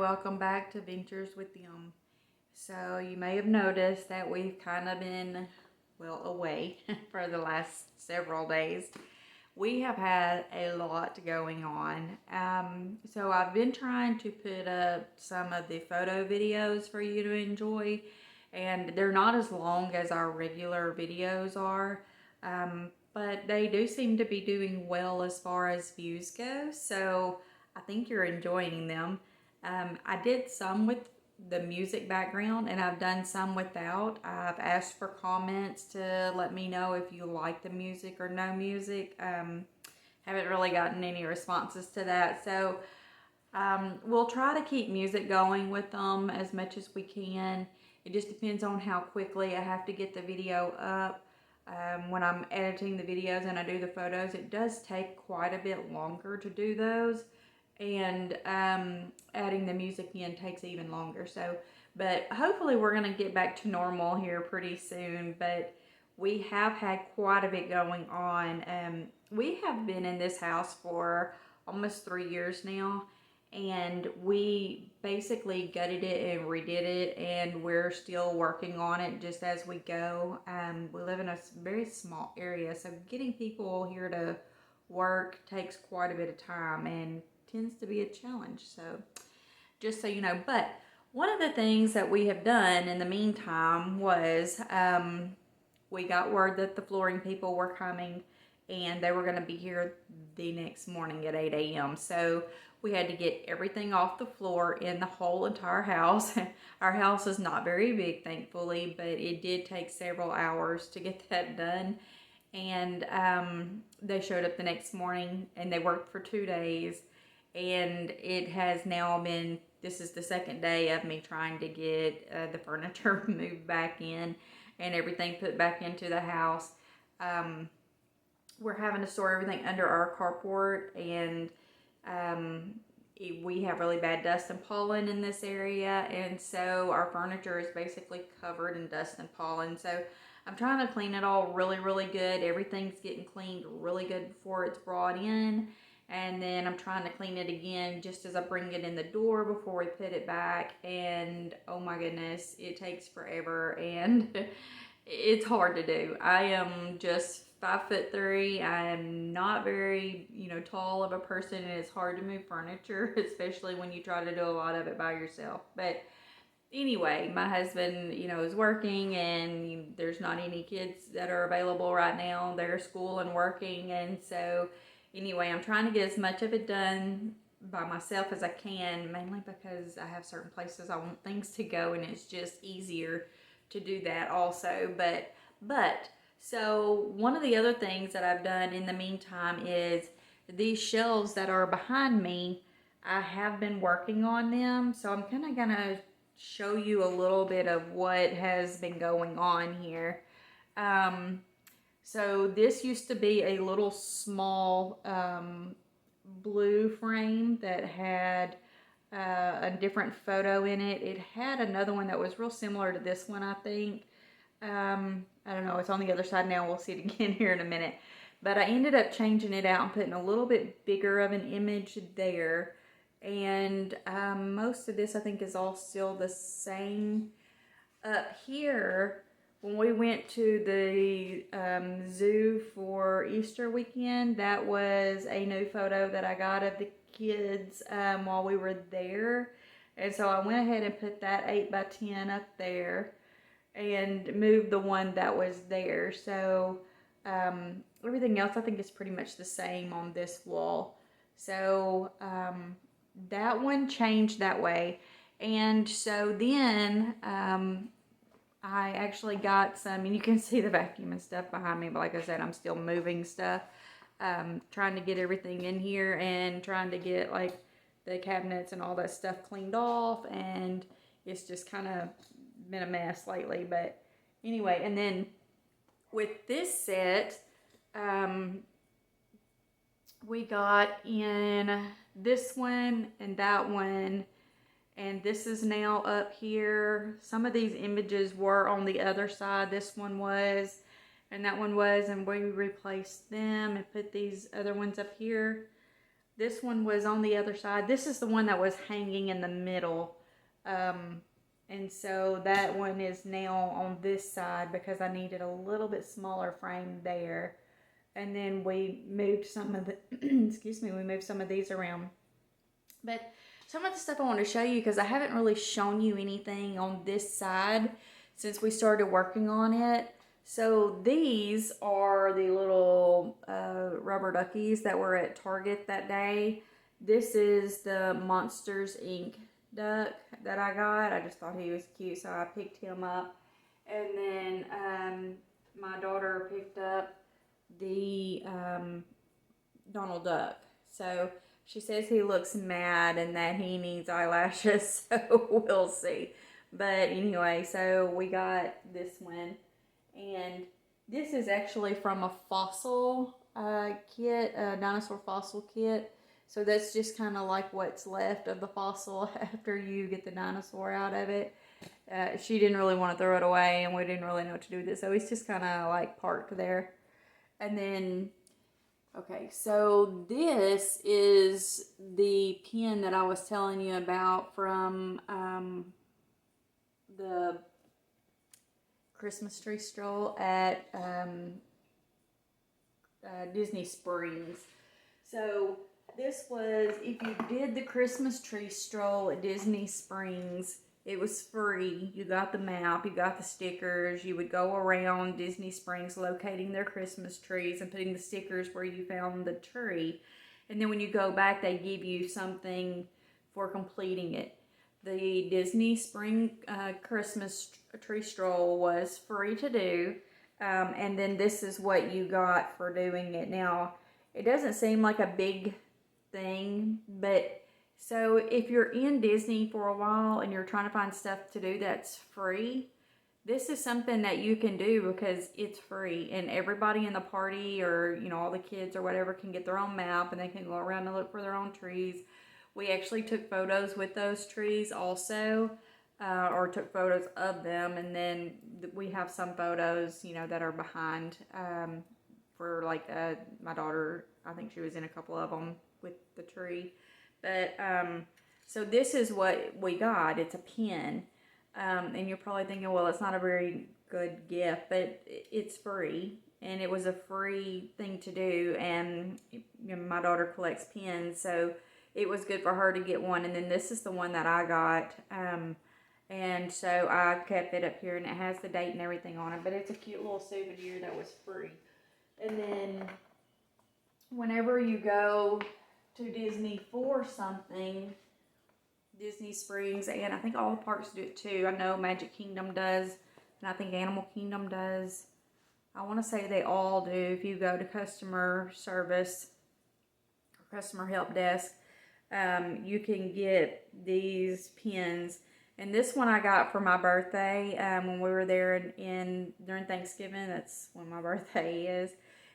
welcome back to Ventures with Them. So you may have noticed that we've kind of been, well, away for the last several days. We have had a lot going on. So I've been trying to put up some of the photo videos for you to enjoy, and they're not as long as our regular videos are, but they do seem to be doing well as far as views go. So I think you're enjoying them. I did some with the music background and I've done some without. I've asked for comments to let me know if you like the music or no music. Haven't really gotten any responses to that. So we'll try to keep music going with them as much as we can. It just depends on how quickly I have to get the video up. When I'm editing the videos and I do the photos, it does take quite a bit longer to do those. And adding the music in takes even longer. So, but hopefully we're going to get back to normal here pretty soon. But we have had quite a bit going on. We have been in this house for almost 3 years now, and we basically gutted it and redid it, and we're still working on it just as we go. We live in a very small area, so getting people here to work takes quite a bit of time and tends to be a challenge. So just so you know, but one of the things that we have done in the meantime was we got word that the flooring people were coming and they were going to be here the next morning at 8 a.m. So we had to get everything off the floor in the whole entire house. Our house is not very big, thankfully, but it did take several hours to get that done. And they showed up the next morning and they worked for 2 days. And it has now been, this is the second day of me trying to get the furniture moved back in and everything put back into the house. We're having to store everything under our carport, and we have really bad dust and pollen in this area, and so our furniture is basically covered in dust and pollen. So I'm trying to clean it all really good. Everything's getting cleaned really good before it's brought in. And then I'm trying to clean it again just as I bring it in the door before we put it back. And oh my goodness, it takes forever and it's hard to do. I am just 5'3". I am not very, tall of a person, and it's hard to move furniture, especially when you try to do a lot of it by yourself. But anyway, my husband, is working, and there's not any kids that are available right now. They're school and working, and so anyway, I'm trying to get as much of it done by myself as I can, mainly because I have certain places I want things to go, and it's just easier to do that also. But so one of the other things that I've done in the meantime is these shelves that are behind me, I have been working on them. So I'm kind of gonna show you a little bit of what has been going on here. So this used to be a little small blue frame that had a different photo in it. It had another one that was real similar to this one, I think. I don't know, it's on the other side now. We'll see it again here in a minute. But I ended up changing it out and putting a little bit bigger of an image there. And most of this, I think, is all still the same. Up here, when we went to the zoo for Easter weekend, that was a new photo that I got of the kids while we were there. And so I went ahead and put that 8x10 up there and moved the one that was there. So everything else I think is pretty much the same on this wall. So that one changed that way. And so then I actually got some, and you can see the vacuum and stuff behind me, but like I said, I'm still moving stuff, trying to get everything in here and trying to get like the cabinets and all that stuff cleaned off, and it's just kind of been a mess lately. But anyway, and then with this set, we got in this one and that one, and this is now up here. Some of these images were on the other side. This one was, and that one was, and we replaced them and put these other ones up here. This one was on the other side. This is the one that was hanging in the middle. And so that one is now on this side because I needed a little bit smaller frame there. And then we moved some of the, excuse me, we moved some of these around. But some of the stuff I want to show you, because I haven't really shown you anything on this side since we started working on it. So these are the little rubber duckies that were at Target that day. This is the Monsters Inc. duck that I got. I just thought he was cute, so I picked him up. And then my daughter picked up the Donald Duck. So she says he looks mad and that he needs eyelashes, so we'll see. But anyway, so we got this one. And this is actually from a fossil kit, a dinosaur fossil kit. So that's just kind of like what's left of the fossil after you get the dinosaur out of it. She didn't really want to throw it away, and we didn't really know what to do with it. So it's just kind of like parked there. And then, okay, so this is the pin that I was telling you about from the Christmas tree stroll at Disney Springs. So this was, if you did the Christmas tree stroll at Disney Springs, it was free. You got the map, you got the stickers. You would go around Disney Springs locating their Christmas trees and putting the stickers where you found the tree. And then when you go back, they give you something for completing it. The Disney Spring Christmas tree stroll was free to do. And then this is what you got for doing it. Now, it doesn't seem like a big thing, but so if you're in Disney for a while and you're trying to find stuff to do that's free, this is something that you can do because it's free, and everybody in the party, or you know, all the kids or whatever, can get their own map and they can go around and look for their own trees. We actually took photos with those trees also, or took photos of them, and then we have some photos, you know, that are behind for like my daughter. I think she was in a couple of them with the tree. But so this is what we got. It's a pin, and you're probably thinking, well, it's not a very good gift, but it's free, and it was a free thing to do. And you know, my daughter collects pins, so it was good for her to get one. And then this is the one that I got, and so I kept it up here, and it has the date and everything on it. But it's a cute little souvenir that was free. And then whenever you go to Disney for something, Disney Springs, and I think all the parks do it too. I know Magic Kingdom does, and I think Animal Kingdom does. I want to say they all do. If you go to customer service or customer help desk, you can get these pins. And this one I got for my birthday when we were there during Thanksgiving. That's when my birthday is.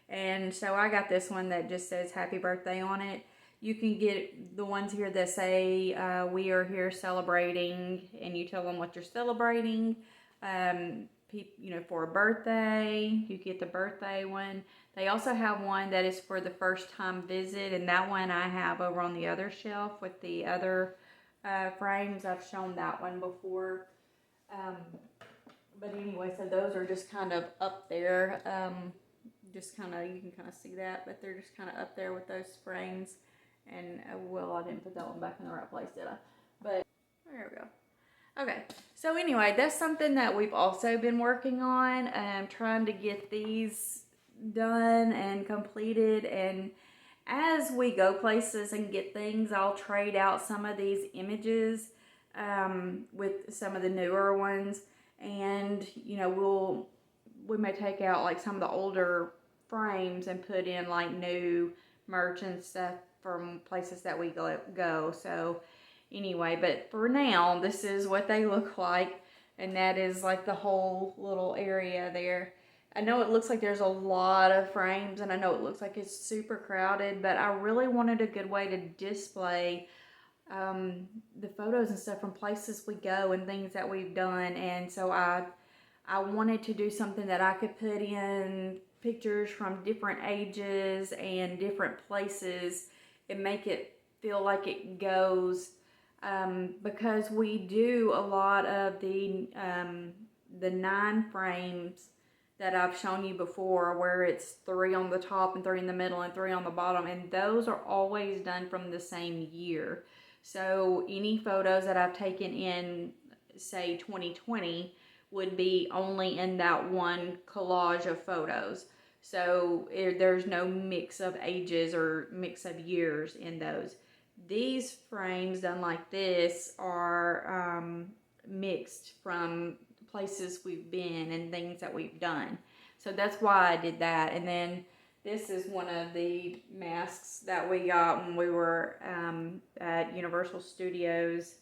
And so I got this one that just says happy birthday on it. You can get the ones here that say we are here celebrating, and you tell them what you're celebrating. You know, for a birthday, you get the birthday one. They also have one that is for the first time visit, and that one I have over on the other shelf with the other frames. I've shown that one before. But anyway, so those are just kind of up there. Just kind of, you can kind of see that, but they're just kind of up there with those frames. And well, I didn't put that one back in the right place, did I? But there we go. Okay, so anyway, that's something that we've also been working on, trying to get these done and completed. And as we go places and get things, I'll trade out some of these images with some of the newer ones, and you know, we may take out like some of the older frames and put in like new merch and stuff from places that we go. So anyway, but for now, this is what they look like, and that is like the whole little area there. I know it looks like there's a lot of frames, and I know it looks like it's super crowded, but I really wanted a good way to display the photos and stuff from places we go and things that we've done. And so I wanted to do something that I could put in pictures from different ages and different places and make it feel like it goes, because we do a lot of the 9 frames that I've shown you before, where it's 3 on the top and 3 in the middle and 3 on the bottom, and those are always done from the same year. So any photos that I've taken in, say 2020, would be only in that one collage of photos. So there's no mix of ages or mix of years in those. These frames done like this are mixed from places we've been and things that we've done. So that's why I did that. And then this is one of the masks that we got when we were at Universal Studios,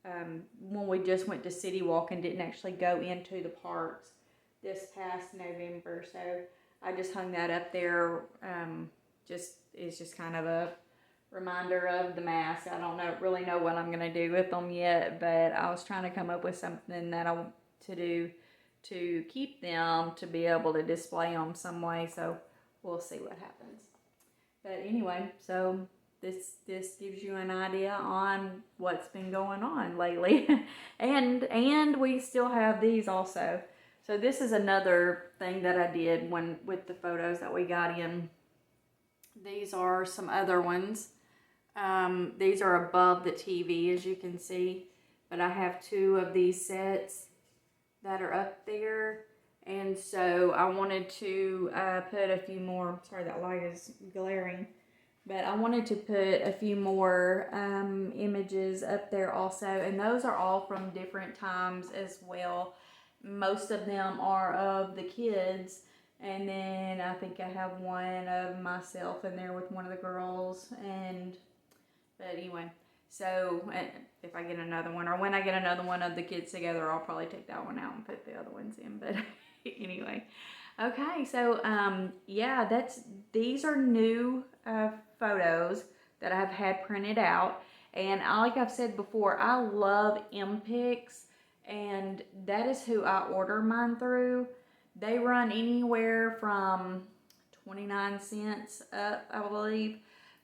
when we just went to City Walk and didn't actually go into the parks this past November. So I just hung that up there. It's just kind of a reminder of the mask. I don't really know what I'm gonna do with them yet, but I was trying to come up with something that I want to do to keep them, to be able to display them some way. So we'll see what happens. But anyway, so this gives you an idea on what's been going on lately. and we still have these also. So this is another thing that I did with the photos that we got in. These are some other ones. These are above the TV, as you can see, but I have 2 of these sets that are up there, and so I wanted to put a few more. Sorry, that light is glaring, but I wanted to put a few more images up there also, and those are all from different times as well. Most of them are of the kids, and then I think I have one of myself in there with one of the girls. But anyway, so if I get another one, or when I get another one of the kids together, I'll probably take that one out and put the other ones in. But anyway, okay, so yeah, these are new photos that I've had printed out, and like I've said before, I love MPix, and that is who I order mine through. They run anywhere from 29 cents up, I believe,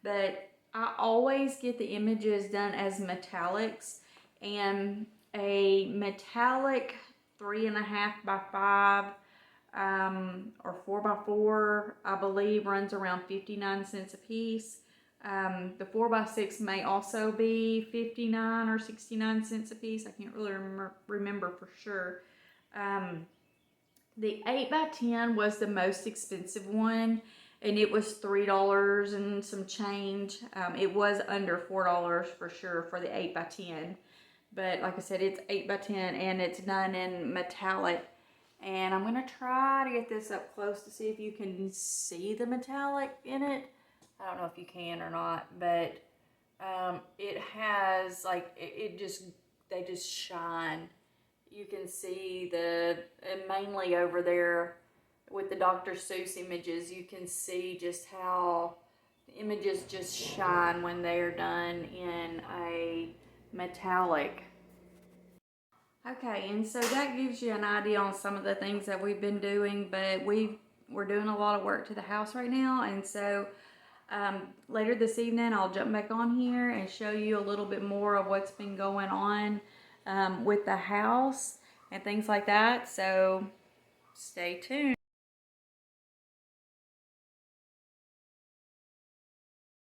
but I always get the images done as metallics, and a metallic 3.5 by 5 or 4 by 4, I believe, runs around 59 cents a piece. The 4 by 6 may also be 59 or 69 cents a piece. I can't really remember for sure. The 8 by 10 was the most expensive one, and it was $3 and some change. It was under $4 for sure for the 8 by 10. But like I said, it's 8 by 10 and it's done in metallic. And I'm going to try to get this up close to see if you can see the metallic in it. I don't know if you can or not, but it has, like, they just shine. You can see mainly over there with the Dr. Seuss images, you can see just how the images just shine when they're done in a metallic. Okay, and so that gives you an idea on some of the things that we've been doing, but we're doing a lot of work to the house right now, and so later this evening I'll jump back on here and show you a little bit more of what's been going on with the house and things like that, so stay tuned.